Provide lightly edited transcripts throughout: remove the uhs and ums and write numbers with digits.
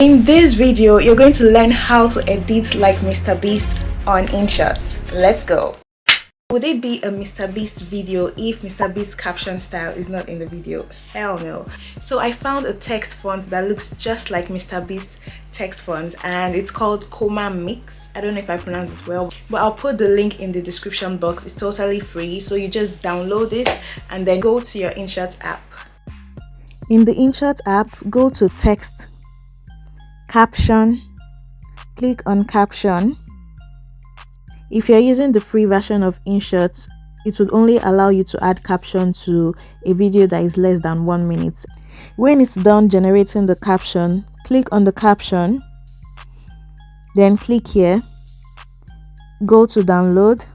In this video, you're going to learn how to edit like Mr. Beast on Inshot. Let's go. Would it be a Mr. Beast video if Mr. Beast's caption style is not in the video? Hell no. So I found a text font that looks just like Mr. Beast's text font and it's called Coma Mix. I don't know if I pronounced it well, but I'll put the link in the description box. It's totally free, so you just download it and then go to your Inshot app. In the Inshot app, go to Text, Caption, click on Caption. If you're using the free version of Inshot, it would only allow you to add caption to a video that is less than 1 minute. When it's done generating the caption, click on the caption, then click here, go to download,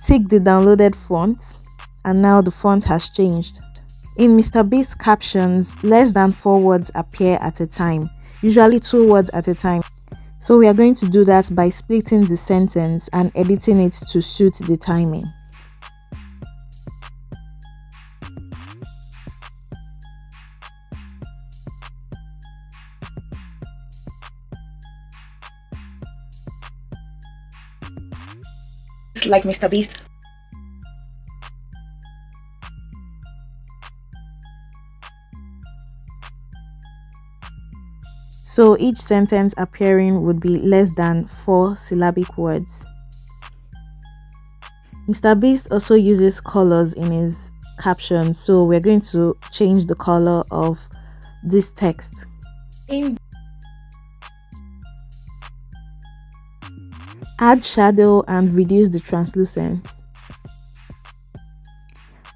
tick the downloaded font, and now the font has changed. In Mr. Beast's captions, less than 4 words appear at a time, usually 2 words at a time. So we are going to do that by splitting the sentence and editing it to suit the timing. It's like Mr. Beast. So each sentence appearing would be less than 4 syllabic words. Mr. Beast also uses colors in his captions, so we're going to change the color of this text. Add shadow and reduce the translucence.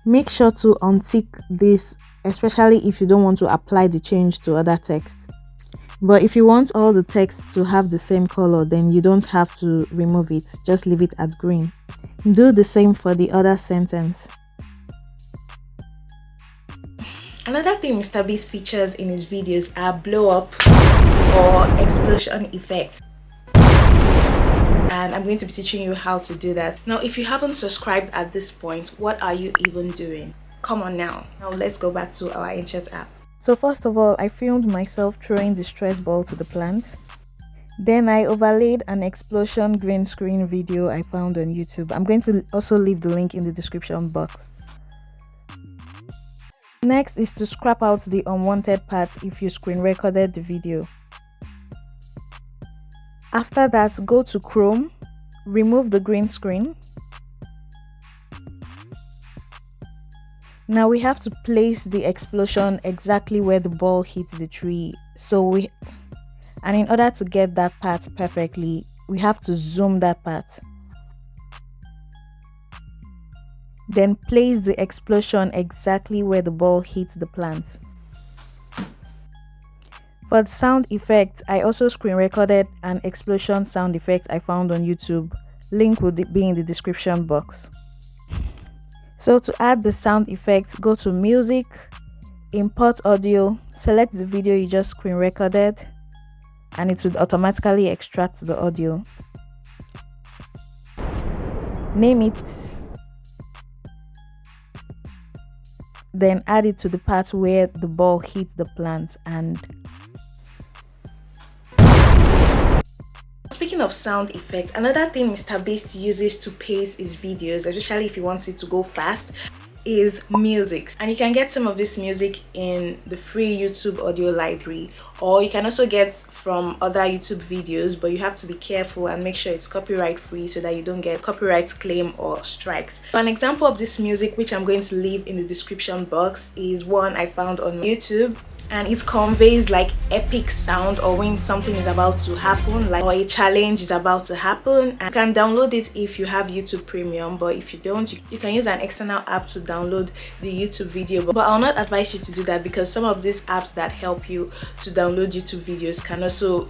Make sure to untick this, especially if you don't want to apply the change to other text. But if you want all the text to have the same color, then you don't have to remove it, just leave it at green. Do the same for the other sentence. Another thing Mr. Beast features in his videos are blow up or explosion effects. And I'm going to be teaching you how to do that. Now, if you haven't subscribed at this point, what are you even doing? Come on now. Now let's go back to our Inshot app. So first of all, I filmed myself throwing the stress ball to the plant. Then I overlaid an explosion green screen video I found on YouTube. I'm going to also leave the link in the description box. Next is to scrap out the unwanted parts if you screen recorded the video. After that, go to Chrome, remove the green screen. Now we have to place the explosion exactly where the ball hits the tree. And in order to get that part perfectly, we have to zoom that part. Then place the explosion exactly where the ball hits the plant. For the sound effect, I also screen recorded an explosion sound effect I found on YouTube. Link will be in the description box. So to add the sound effect, go to Music, Import Audio, select the video you just screen recorded, and it would automatically extract the audio. Name it. Then add it to the part where the ball hits the plant. And speaking of sound effects, another thing Mr. Beast uses to pace his videos, especially if he wants it to go fast, is music. And you can get some of this music in the free YouTube audio library, or you can also get from other YouTube videos, but you have to be careful and make sure it's copyright free so that you don't get copyright claim or strikes. So an example of this music, which I'm going to leave in the description box, is one I found on YouTube. And it conveys like epic sound, or when something is about to happen, like or a challenge is about to happen. And you can download it if you have YouTube Premium, but if you don't, you can use an external app to download the YouTube video. But I'll not advise you to do that, because some of these apps that help you to download YouTube videos can also,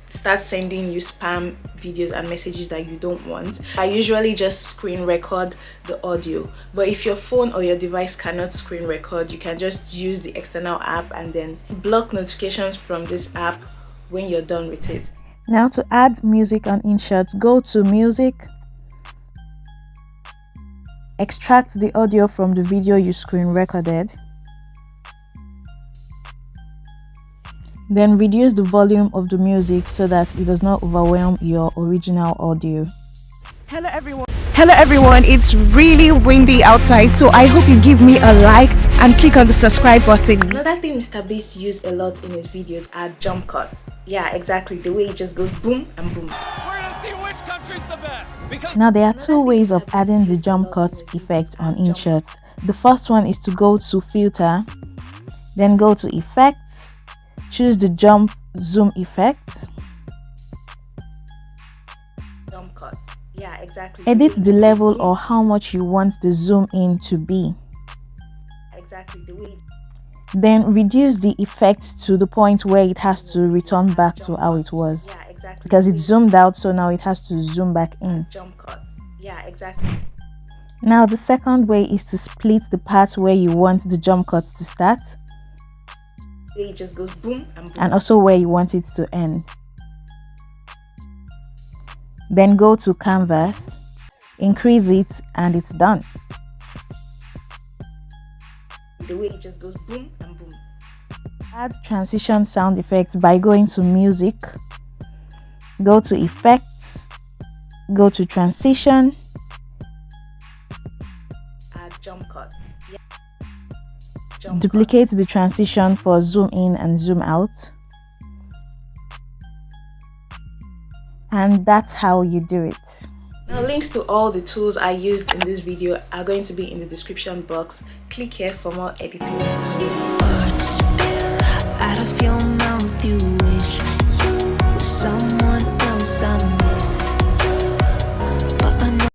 start sending you spam videos and messages that you don't want. I usually just screen record the audio, but if your phone or your device cannot screen record, you can just use the external app and then block notifications from this app when you're done with it. Now to add music on Inshot, go to Music, extract the audio from the video you screen recorded, Then reduce the volume of the music so that it does not overwhelm your original audio. Hello everyone, it's really windy outside, so I hope you give me a like and click on the subscribe button. Another thing Mr. Beast used a lot in his videos are jump cuts. Yeah, exactly, the way it just goes boom and boom. We're gonna see which country's the best. Now there are two ways of adding the jump cut effect on Inshot. The first one is to go to filter, then go to effects, choose the jump zoom effect. Jump cut. Yeah, exactly. Edit the level or how much you want the zoom in to be. Exactly the way. Then reduce the effect to the point where it has to return back to how it was. Yeah, exactly. Because it's zoomed out, so now it has to zoom back in. Jump cut. Yeah, exactly. Now the second way is to split the part where you want the jump cut to start. It just goes boom and boom. And also where you want it to end. Then go to canvas, increase it, and it's done. The way it just goes boom and boom. Add transition sound effects by going to music, go to effects, go to transition, add jump cut. Yeah. Duplicate the transition for zoom in and zoom out. And that's how you do it. Now links to all the tools I used in this video are going to be in the description box. Click here for more editing tutorials.